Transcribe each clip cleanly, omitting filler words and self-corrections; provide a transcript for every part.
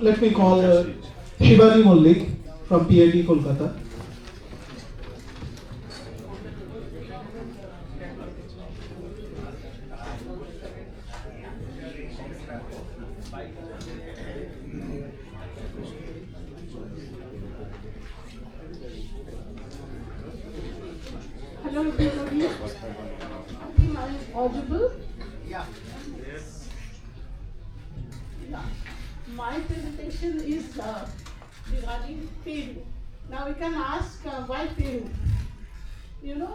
let me call Sibani Mallik from PIT Kolkata. Hello everybody. I think I am audible. Yeah. My presentation is regarding Peru. Now we can ask why Peru? You know,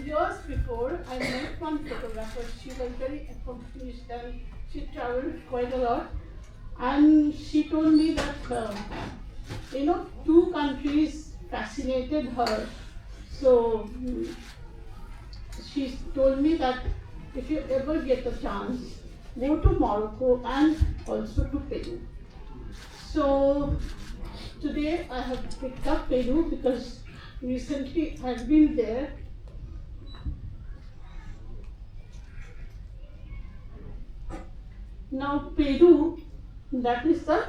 years before I met one photographer. She was very accomplished and she traveled quite a lot. And she told me that, two countries fascinated her. So she told me that if you ever get a chance, go to Morocco and also to Peru. So today I have picked up Peru because recently I've been there. Now Peru, that is the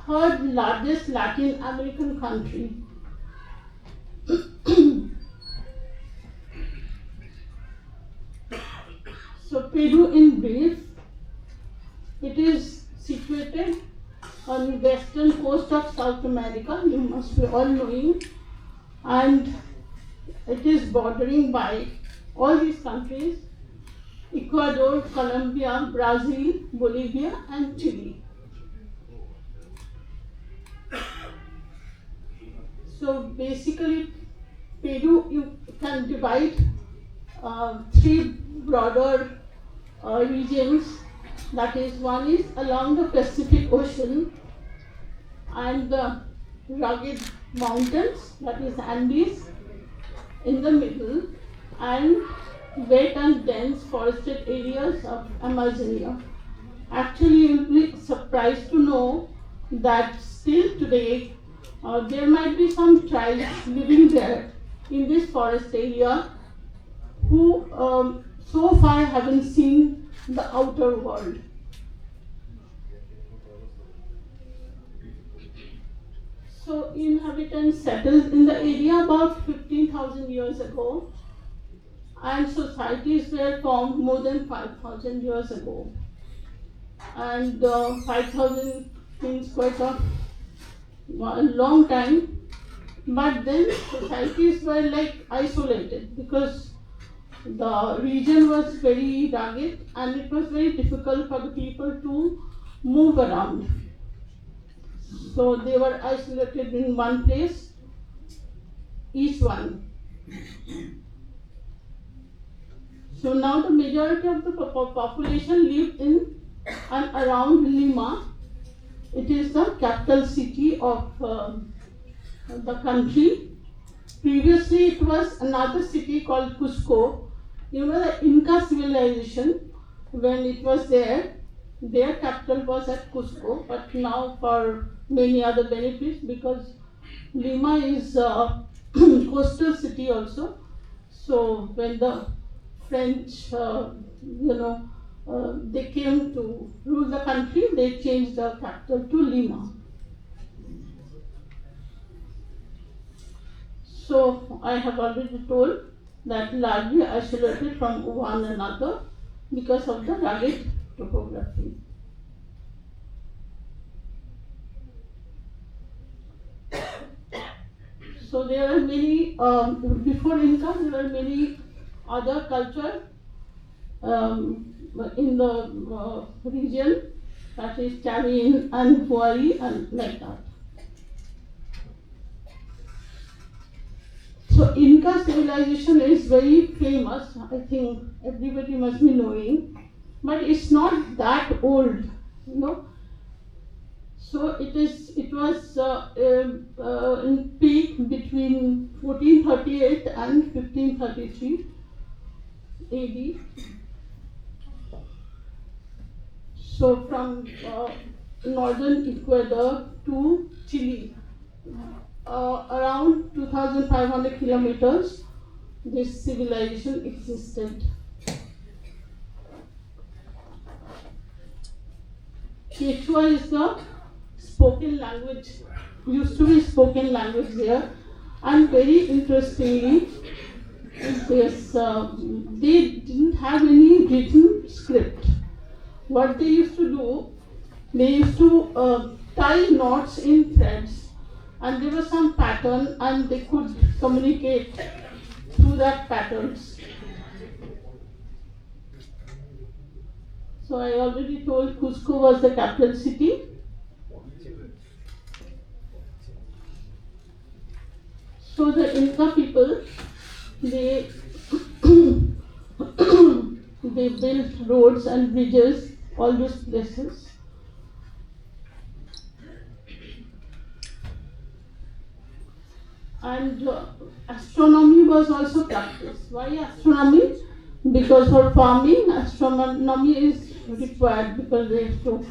third largest Latin American country. So Peru in brief, it is situated on the western coast of South America, you must be all knowing, and it is bordering by all these countries: Ecuador, Colombia, Brazil, Bolivia and Chile. So basically Peru, you can divide three broader regions. That is, one is along the Pacific Ocean and the rugged mountains, that is Andes, in the middle, and wet and dense forested areas of Amazonia. Actually, you'll be surprised to know that still today there might be some tribes living there in this forest area who so far haven't seen the outer world. So inhabitants settled in the area about 15,000 years ago, and societies were formed more than 5,000 years ago. And 5,000 means quite a long time, but then societies were like isolated because the region was very rugged and it was very difficult for the people to move around. So they were isolated in one place, each one. So now the majority of the population lived in and around Lima. It is the capital city of the country. Previously it was another city called Cusco. You know, the Inca civilization, when it was there, their capital was at Cusco, but now for many other benefits, because Lima is a coastal city also. So when the French, they came to rule the country, they changed the capital to Lima. So I have already told that largely isolated from one another because of the rugged topography. So there are many, before Inca, there were many other cultures in the region, that is Tarin and Huari and like that. So Inca civilization is very famous, I think everybody must be knowing, but it's not that old, you know. So it was in peak between 1438 and 1533 AD. So from northern Ecuador to Chile, around 2,500 kilometers, this civilization existed. Quechua is the spoken language, used to be spoken language there. And very interestingly, they didn't have any written script. What they used to do, they used to tie knots in threads, and there was some pattern, and they could communicate through that patterns. So I already told Cusco was the capital city. So the Inca people, they they built roads and bridges, all those places. And astronomy was also practiced. Why astronomy? Because for farming, astronomy is required because they have to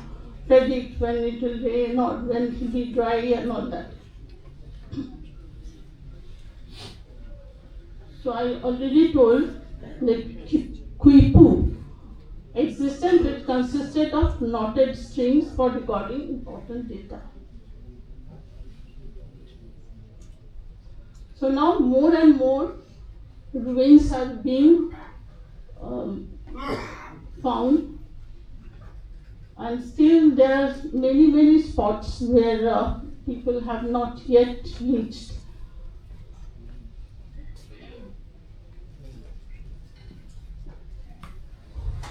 predict when it will rain or when it will be dry and all that. So I already told that Quipu existed, which consisted of knotted strings for recording important data. So now more and more ruins are being found, and still there are many spots where people have not yet reached.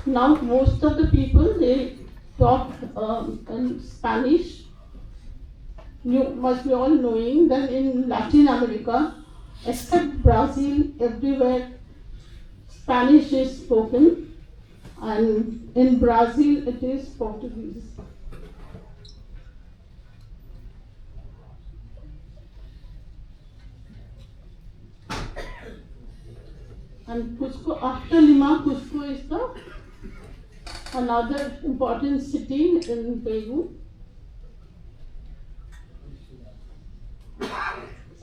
Now most of the people, they talk in Spanish. You must be all knowing that in Latin America, except Brazil, everywhere Spanish is spoken, and in Brazil it is Portuguese. And Cusco, after Lima, Cusco is another important city in Peru.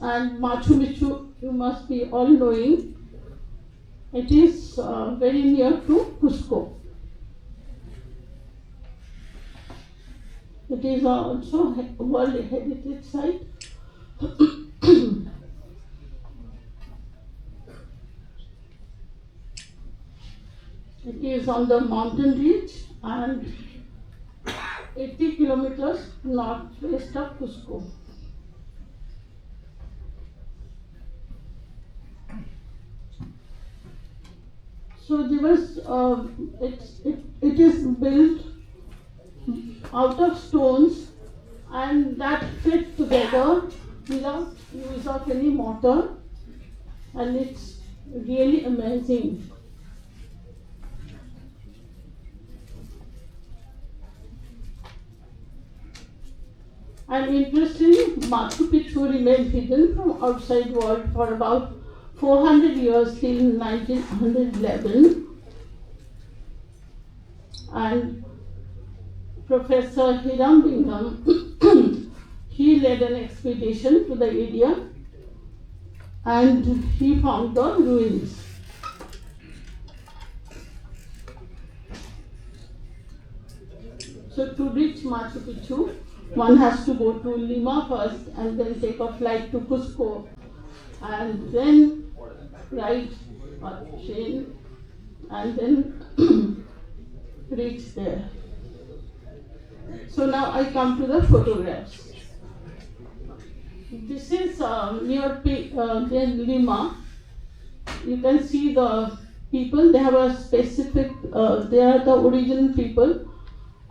And Machu Picchu, you must be all knowing, it is very near to Cusco. It is also a World Heritage Site. It is on the mountain ridge and 80 kilometers northwest of Cusco. So there was, it is built out of stones and that fit together without use of any mortar, and it's really amazing. And interestingly, Machu Picchu remained hidden from outside world for about 400 years till 1911. And Professor Hiram Bingham, he led an expedition to the area and he found the ruins. So to reach Machu Picchu, one has to go to Lima first and then take a flight to Cusco and then ride a train and then reach there. So now I come to the photographs. This is near Lima. You can see the people, they have a specific, they are the original people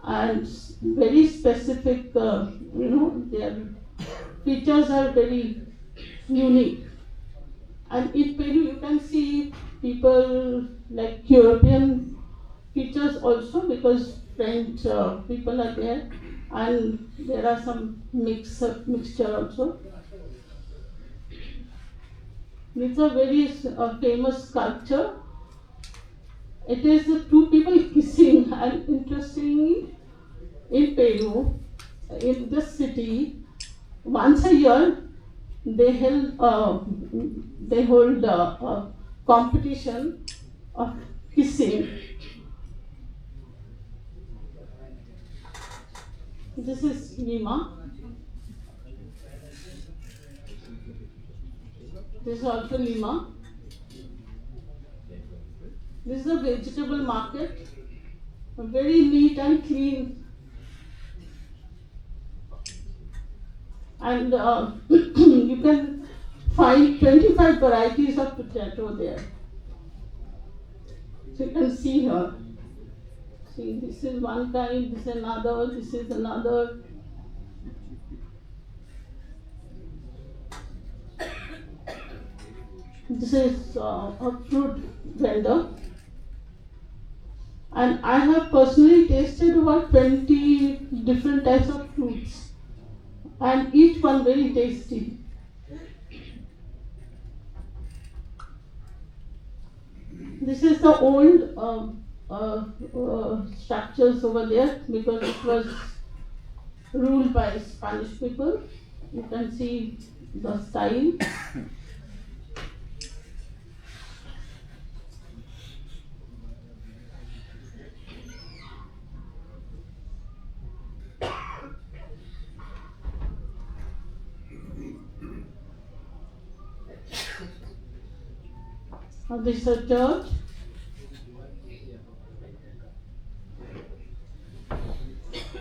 and very specific, their features are very unique. And in Peru you can see people like European features also because French people are there and there are some mixture also. It's a very famous sculpture. It is two people kissing, and interestingly, in Peru, in this city, once a year they hold a competition of kissing. This is Lima. This is also Lima. This is a vegetable market, very neat and clean, and you can find 25 varieties of potato there. So you can see here. See, this is one kind, this is another, this is another. This is a fruit vendor. And I have personally tasted about 20 different types of fruits, and each one very tasty. This is the old structures over there because it was ruled by Spanish people. You can see the style. This is a church.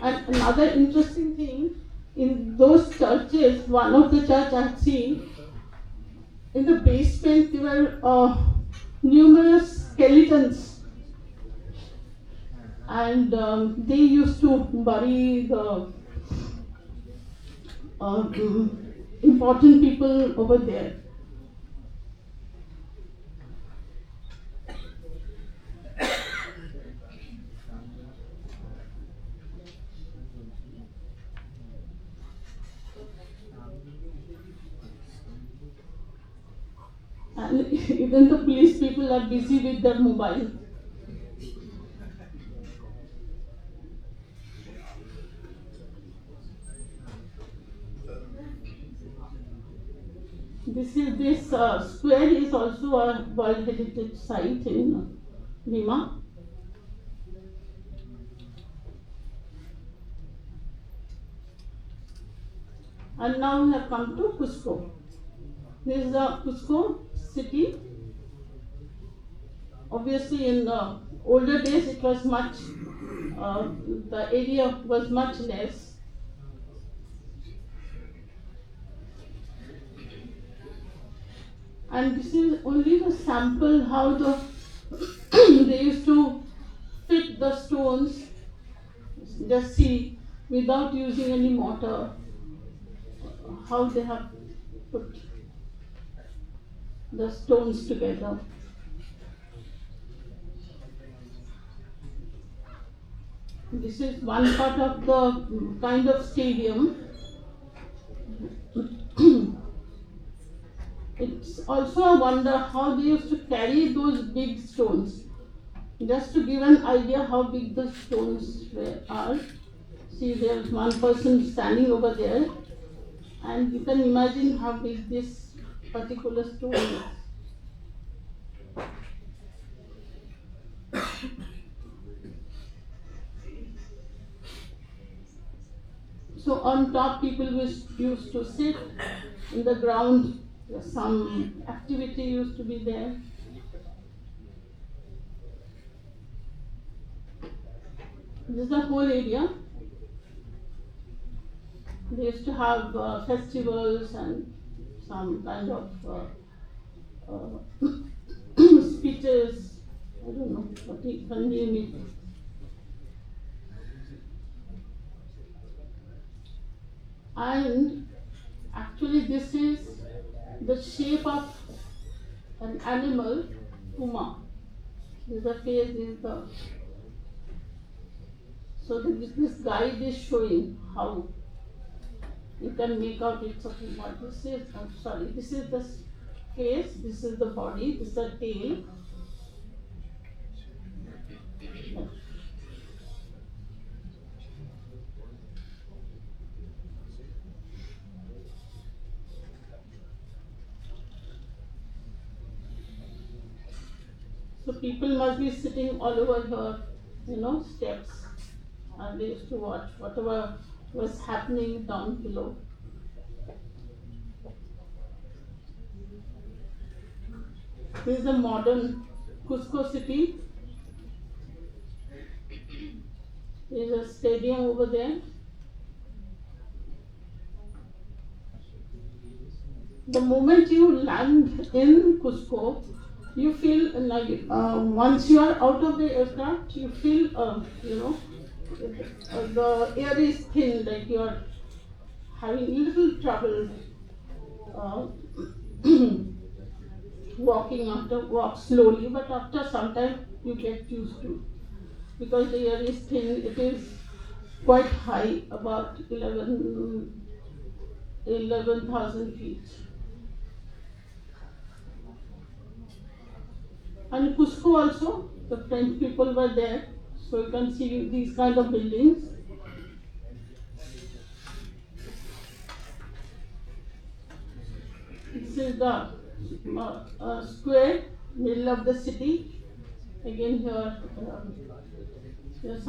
And another interesting thing, in those churches, one of the church I have seen, in the basement there were numerous skeletons, and they used to bury the important people over there. And even the police people are busy with their mobile. This square is also a World Heritage Site in Lima. And now we have come to Cusco. This is the Cusco city. Obviously, in the older days, it was much, the area was much less. And this is only the sample how they used to fit the stones, just see, without using any mortar, how they have put the stones together. This is one part of the kind of stadium. It's also a wonder how they used to carry those big stones. Just to give an idea how big the stones are. See, there's one person standing over there, and you can imagine how big this particular stone is. So on top, people used to sit in the ground. Some activity used to be there. This is the whole area. They used to have festivals and some kind of speeches. I don't know what you can name it. And actually, this is the shape of an animal, puma. This is the face, this is the. So this guide is showing how you can make out it's a puma. This is, this is the face, this is the body, this is the tail. So people must be sitting all over here, steps, and they used to watch whatever was happening down below. This is the modern Cusco city. There is a stadium over there. The moment you land in Cusco, you feel like once you are out of the aircraft, you feel the air is thin, like you are having little trouble uh, walk slowly, but after some time you get used to, because the air is thin. It is quite high, about 11,000 feet. And Cusco also, the French people were there, so you can see these kind of buildings. This is the square, middle of the city. Again here, it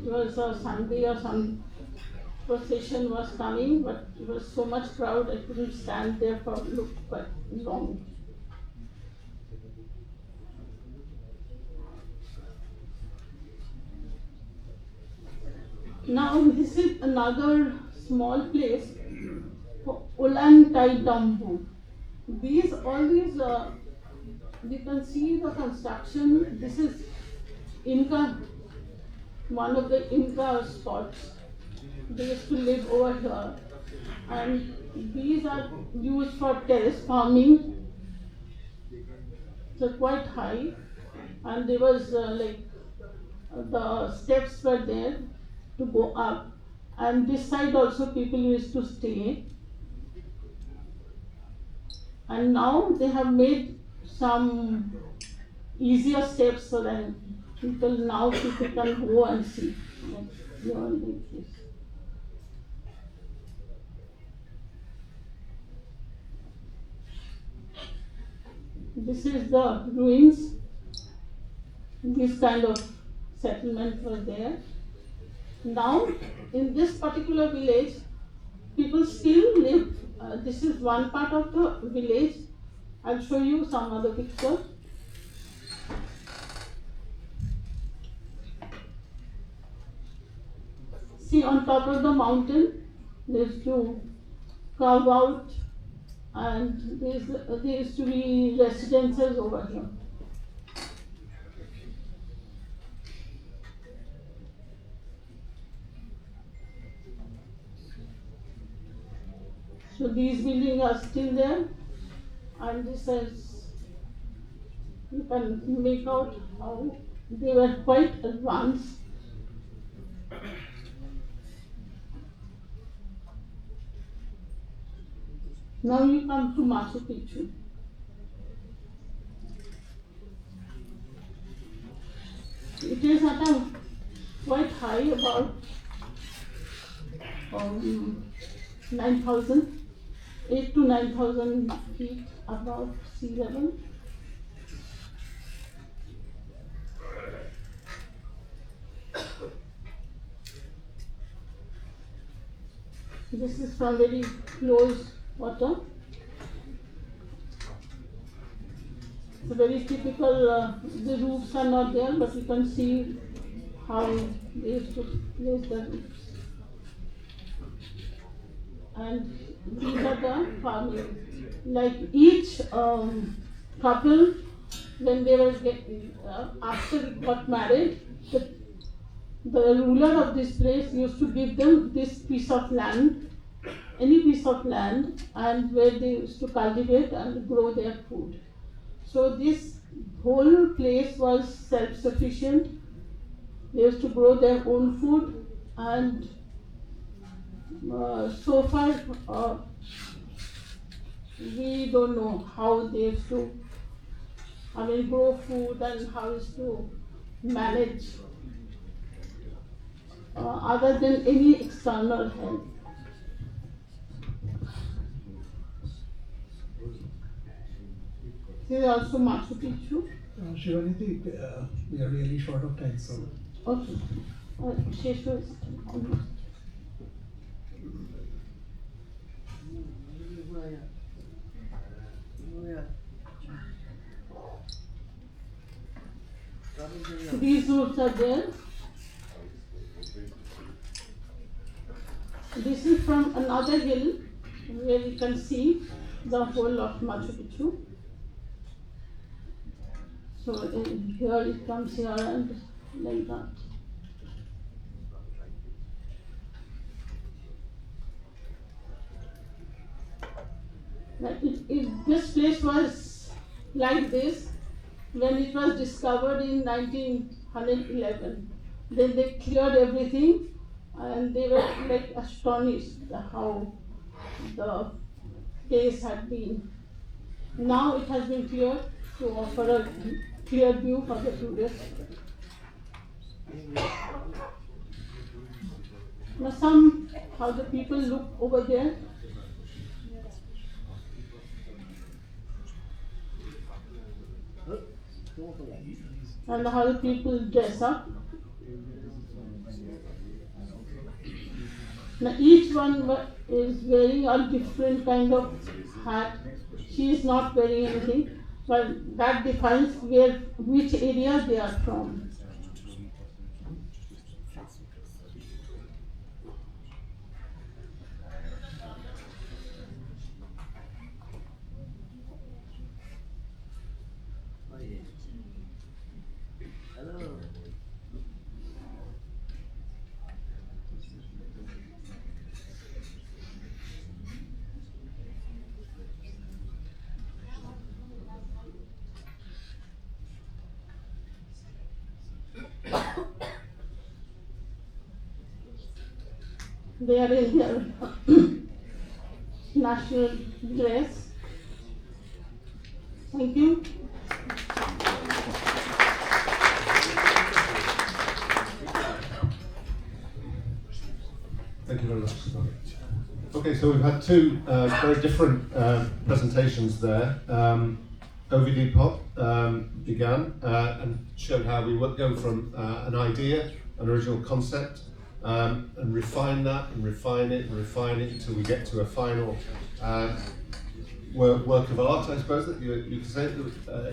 was a Sunday or some procession was coming, but it was so much crowd I couldn't stand there for look quite long. Now this is another small place for Ulantai Dambu. All these, you can see the construction. This is Inca, one of the Inca spots. They used to live over here, and these are used for terrace farming. So quite high, and there was the steps were there to go up, and this side also people used to stay. And now they have made some easier steps so that people can go and see. Like this. This is the ruins. This kind of settlement was there. Now, in this particular village, people still live. This is one part of the village. I'll show you some other picture. See, on top of the mountain, there's to carve out, and there used to be residences over here. So these buildings are still there, and this is, you can make out how they were quite advanced. Now you come to Machu Picchu. It is at a quite high, about 9,000. 8 to 9,000 feet above sea level. This is from very close water. It's a very typical, the roofs are not there, but you can see how they used to place the roofs. And these are the farming. Like each couple, when they were after got married, the ruler of this place used to give them this piece of land, any piece of land, and where they used to cultivate and grow their food. So this whole place was self-sufficient. They used to grow their own food, and so far we don't know how they used to grow food and how used to manage other than any external help. This is also Machu Picchu. Shivani, we are really short of time, so. Okay. Sheshu is almost. these routes are there. This is from another hill where you can see the whole of Machu Picchu. So here it comes here and like that. This place was like this when it was discovered in 1911. Then they cleared everything and they were like astonished how the place had been. Now it has been cleared to offer a clear view for the tourists. Now how the people look over there. And how the people dress up. Now each one is wearing a different kind of hat. She is not wearing anything, but that defines which area they are from. They are in their national dress. Thank you. Thank you very much. Okay, so we've had two very different presentations there. OVD Pop began and showed how we would go from an idea, an original concept, and refine that and refine it until we get to a final work of art, I suppose that you could say,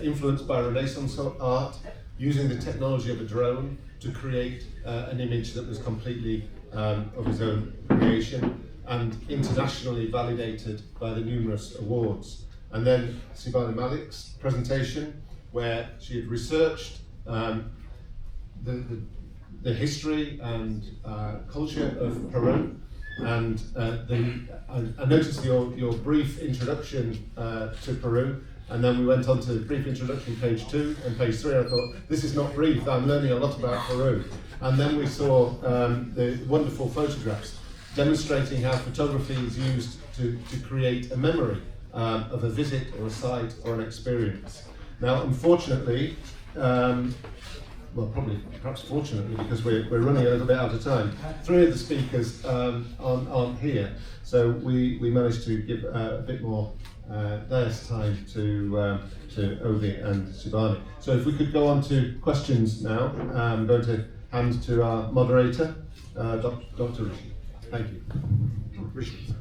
influenced by Renaissance art, using the technology of a drone to create an image that was completely of his own creation and internationally validated by the numerous awards. And then Sibani Mallik's presentation, where she had researched the history and culture of Peru, and I noticed your brief introduction to Peru, and then we went on to the brief introduction, page 2 and page 3. I thought, this is not brief, I'm learning a lot about Peru. And then we saw the wonderful photographs demonstrating how photography is used to create a memory of a visit or a site or an experience. Now, unfortunately, perhaps fortunately, because we're running a little bit out of time, 3 of the speakers aren't here, so we managed to give a bit more there's time to Ovi and Sibani. So if we could go on to questions now, I'm going to hand to our moderator, Dr. Rishi. Thank you. Rishi.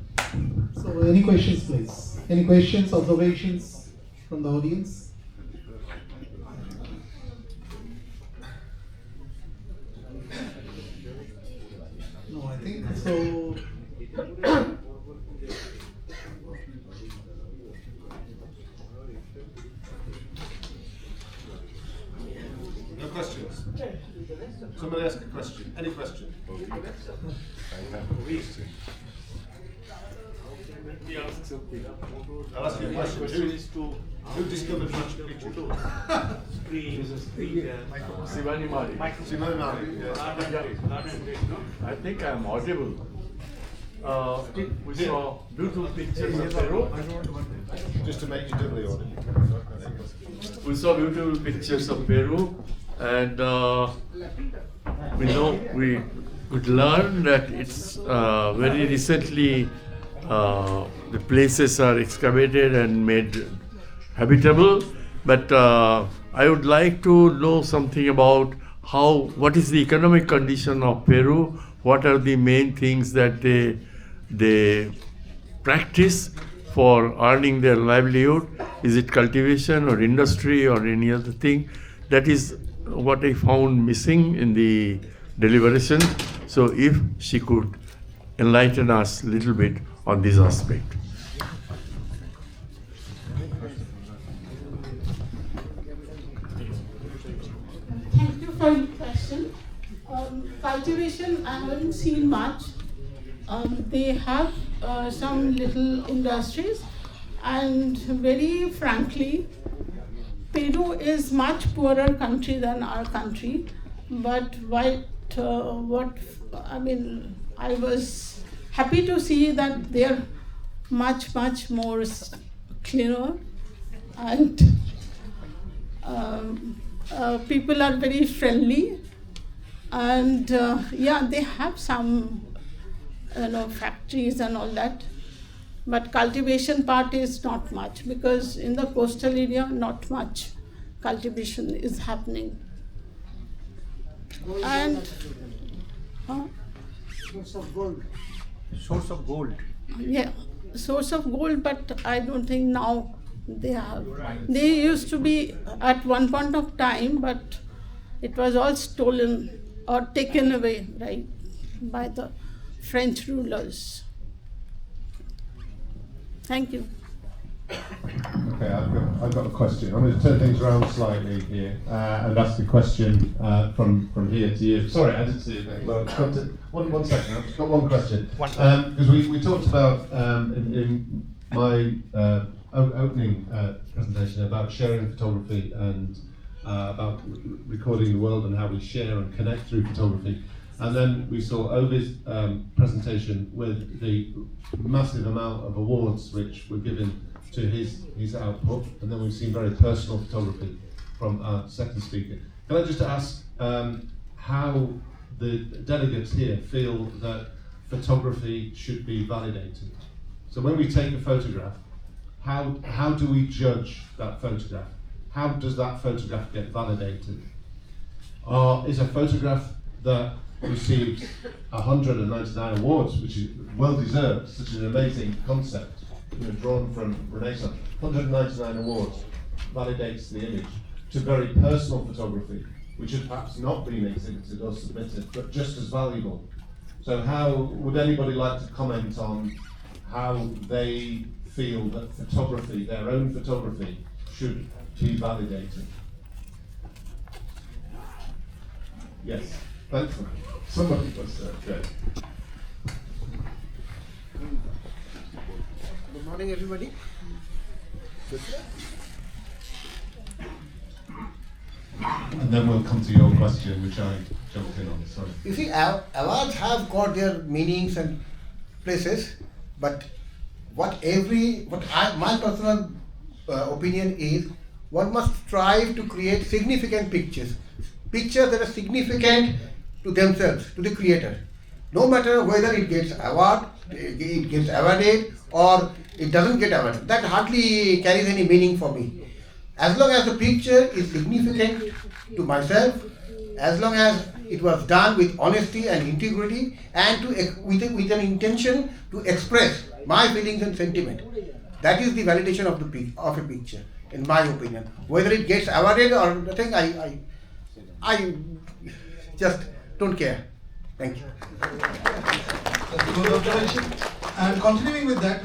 So any questions, please? Any questions, observations from the audience? No, I think so. No questions? Somebody ask a question. Any question? I'll ask you a question. Who discovered Machu Picchu? Sibani Mallik. Sibani Mallik, yes. I think I'm audible. We saw beautiful pictures of Peru. Just to make you doubly audible. We saw beautiful pictures of Peru, and we could learn that it's very recently the places are excavated and made habitable. But I would like to know something about what is the economic condition of Peru. What are the main things that they practice for earning their livelihood? Is it cultivation or industry or any other thing? That is what I found missing in the deliberation. So if she could enlighten us a little bit on this aspect. Thank you for your question. Cultivation, I haven't seen much. They have some little industries, and very frankly, Peru is much poorer country than our country. But I was happy to see that they're much more cleaner, and people are very friendly, and they have some factories and all that, but cultivation part is not much, because in the coastal area not much cultivation is happening. And Source of gold. Source of gold. yeah, source of gold, but I don't think now they have. They used to be at one point of time, but it was all stolen or taken away, right, by the French rulers. Thank you. Okay, I've got a question. I'm going to turn things around slightly here and ask a question from here to you. Sorry, I didn't see it. Well, one second. I've just got one question. Because we talked about in my opening presentation about sharing photography and about recording the world and how we share and connect through photography. And then we saw Ovi's presentation with the massive amount of awards which were given to his output, and then we've seen very personal photography from our second speaker. Can I just ask how the delegates here feel that photography should be validated? So when we take a photograph, how do we judge that photograph? How does that photograph get validated? Or is a photograph that received 199 awards, which is well deserved, such an amazing concept, drawn from Renaissance, 199 awards, validates the image, to very personal photography, which has perhaps not been exhibited or submitted, but just as valuable. So how would anybody like to comment on how they feel that photography, their own photography, should be validated? Yes, thanks. Somebody was great. Good morning, everybody. And then we'll come to your question, which I jumped in on. Sorry. You see, awards have got their meanings and places, but my personal opinion is, one must strive to create significant pictures that are significant to themselves, to the creator. No matter whether it gets awarded or it doesn't get awarded, that hardly carries any meaning for me. As long as the picture is significant to myself, as long as it was done with honesty and integrity and with an intention to express my feelings and sentiment, that is the validation of a picture, in my opinion. Whether it gets awarded or nothing, I just don't care. Thank you. That's a good observation. And continuing with that,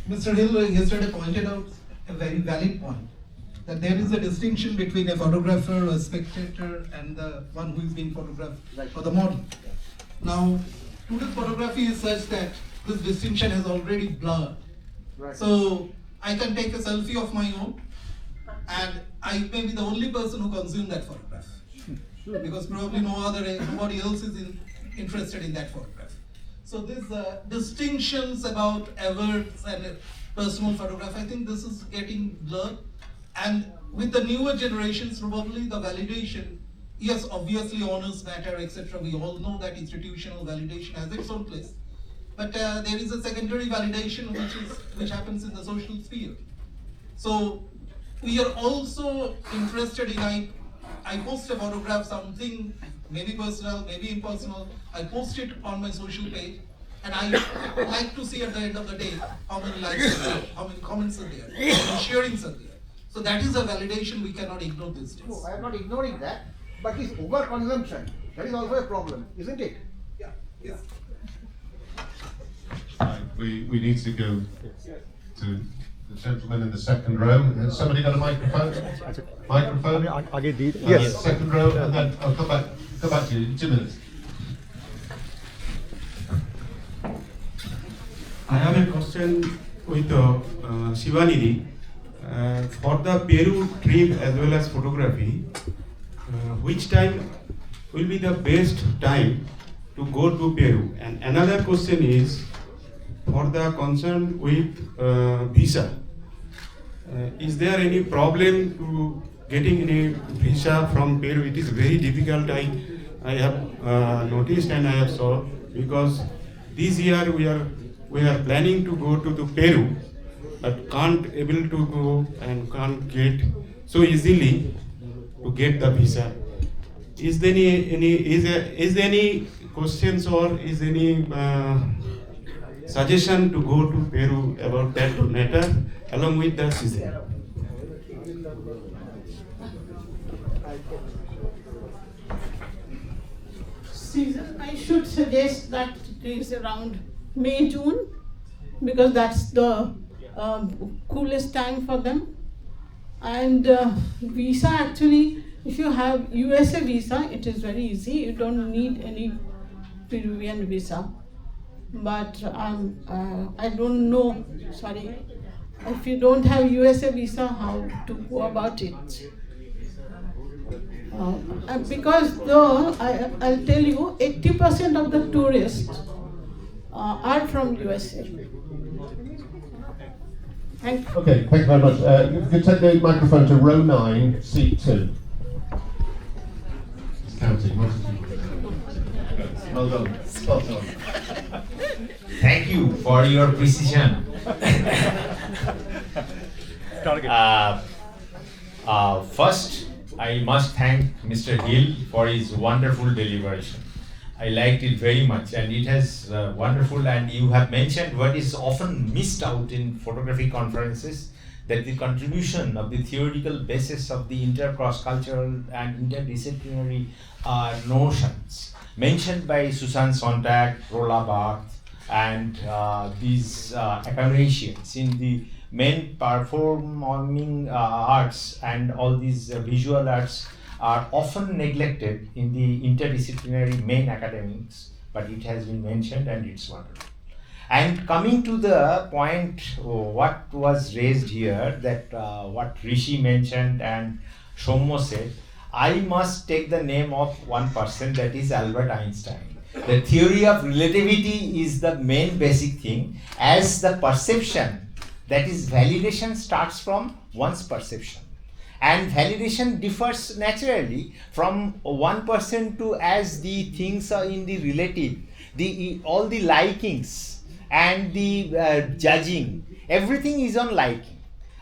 Mr. Hill yesterday pointed out a very valid point, that there is a distinction between a photographer, a spectator, and the one who is being photographed, or the model. Now, today's photography is such that this distinction has already blurred. Right. So, I can take a selfie of my own, and I may be the only person who consumed that photograph, because probably nobody else is interested in that photograph. So these distinctions about awards and personal photograph, I think this is getting blurred. And with the newer generations, probably the validation, yes, obviously honors matter, etc. We all know that institutional validation has its own place. But there is a secondary validation which happens in the social sphere. So we are also interested in, I post a photograph, something maybe personal, maybe impersonal, I post it on my social page, and I like to see at the end of the day how many likes are there, how many comments are there, how many sharings are there. So that is a validation we cannot ignore these days. No, I am not ignoring that, but this overconsumption, that is also a problem, isn't it? Yeah. Yes. We need to go to the gentleman in the second row. Has somebody got a microphone? Microphone? Yes. Second row, and then I'll come back to you in 2 minutes. I have a question with Sibani. For the Peru trip as well as photography, which time will be the best time to go to Peru? And another question is for the concern with visa. Is there any problem to getting any visa from Peru? It is very difficult. I have noticed and I have saw, because this year we are planning to go to the Peru, but can't able to go and can't get so easily to get the visa. Is there any questions or is any suggestion to go to Peru about that matter along with the season? Season, I should suggest that it is around May, June, because that's the coolest time for them. And visa, actually, if you have USA visa, it is very easy. You don't need any Peruvian visa. But I don't know, sorry, if you don't have USA visa, how to go about it. Because though, I'll tell you, 80% of the tourists are from USA. Thank you. Okay, thank you very much. You can take the microphone to row 9, seat 2. It's counting. Well done. Well done. Thank you for your precision. First, I must thank Mr. Hill for his wonderful deliberation. I liked it very much, and it has wonderful, and you have mentioned what is often missed out in photography conferences, that the contribution of the theoretical basis of the inter-cross-cultural and interdisciplinary notions mentioned by Susan Sontag, Rolla Barthes, and these academicians in the main performing arts and all these visual arts are often neglected in the interdisciplinary main academics, but it has been mentioned and it's wonderful. And coming to the point, what was raised here, that what Rishi mentioned and Soumya said, I must take the name of one person, that is Albert Einstein. The theory of relativity is the main basic thing, as the perception, that is validation, starts from one's perception. And validation differs naturally from one person to as the things are in the relative, all the likings and the judging, everything is on liking.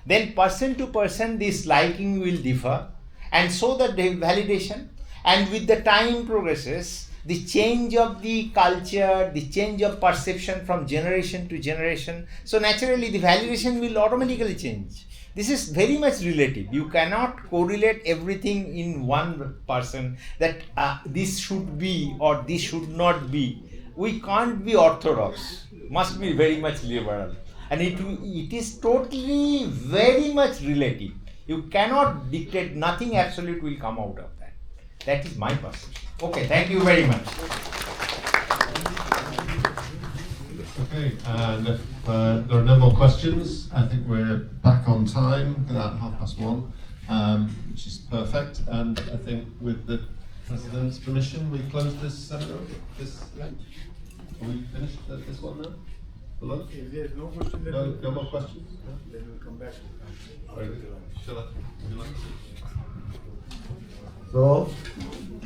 Then person to person this liking will differ, and so the validation, and with the time progresses, the change of the culture, the change of perception from generation to generation, so naturally the validation will automatically change. This is very much relative. You cannot correlate everything in one person, that this should be or this should not be. We can't be orthodox, must be very much liberal. And it is totally very much relative. You cannot dictate, nothing absolute will come out of that. That is my perception. Okay, thank you very much. Okay, and if there are no more questions, I think we're back on time at 1:30, which is perfect. And I think with the President's permission, we close this seminar, this event. Are we finished this one now? Below? If there's no question, No more questions? No? then we'll come back. Shall I? Would you like to? So,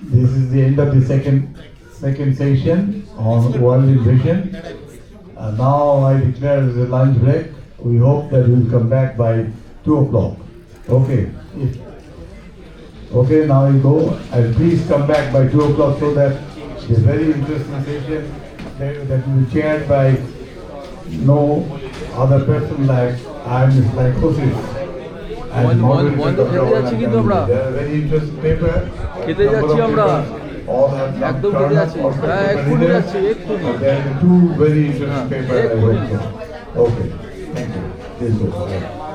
this is the end of the second session on World in Vision. Now I declare the lunch break. We hope that we'll come back by 2 o'clock. Okay. Okay, now you go, and please come back by 2 o'clock so that the very interesting session that will be chaired by no other person like I am, like Jose. and moderated বন্ধ Dr. খেতে যাচ্ছি কিন্তু আমরা। They are a very interesting paper. খেতে Number যাচ্ছি of আমরা। papers all have not একদম turned খেতে up যাচ্ছি। or হ্যাঁ, kept এক্ষুনি ready. যাচ্ছি, এক্ষুনি। There are two very interesting হ্যাঁ, papers I এক্ষুনি। hope so. Okay, thank you. Please go.